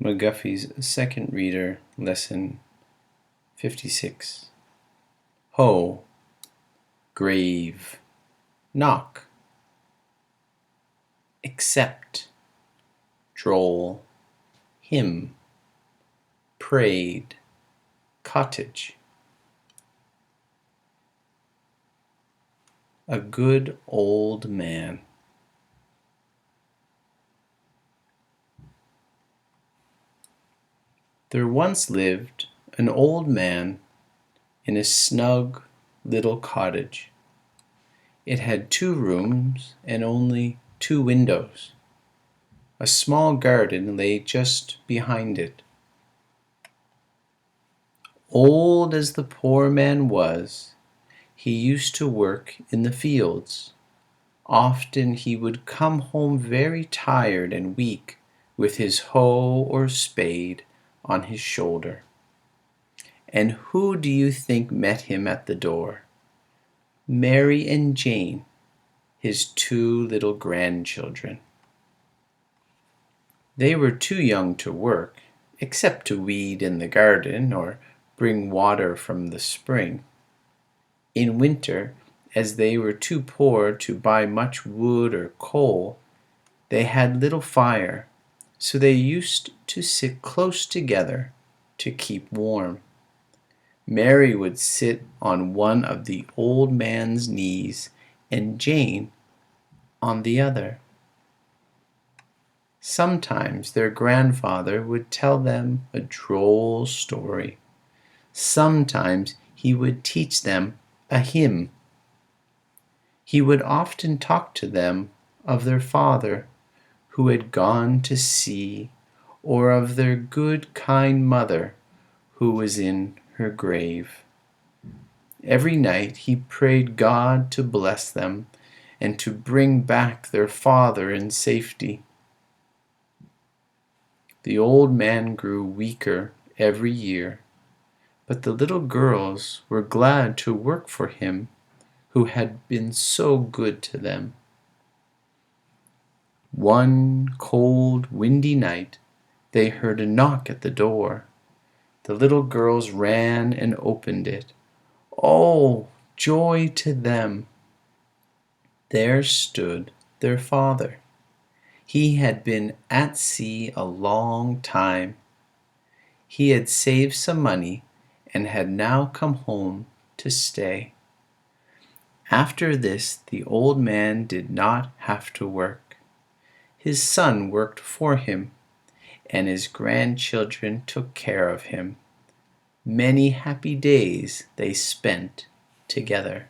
McGuffey's Second Reader, Lesson 56. Ho, grave, knock, accept, droll, hymn, prayed, cottage. A good old man. There once lived an old man in a snug little cottage. It had 2 rooms and only 2 windows. A small garden lay just behind it. Old as the poor man was, he used to work in the fields. Often he would come home very tired and weak, with his hoe or spade on his shoulder. And who do you think met him at the door? Mary and Jane, his 2 little grandchildren. They were too young to work, except to weed in the garden or bring water from the spring. In winter, as they were too poor to buy much wood or coal, they had little fire, so they used to sit close together to keep warm. Mary would sit on one of the old man's knees and Jane on the other. Sometimes their grandfather would tell them a droll story. Sometimes he would teach them a hymn. He would often talk to them of their father who had gone to sea, or of their good, kind mother who was in her grave. Every night he prayed God to bless them and to bring back their father in safety. The old man grew weaker every year, but the little girls were glad to work for him who had been so good to them. One cold, windy night, they heard a knock at the door. The little girls ran and opened it. Oh, joy to them! There stood their father. He had been at sea a long time. He had saved some money and had now come home to stay. After this, the old man did not have to work. His son worked for him, and his grandchildren took care of him. Many happy days they spent together.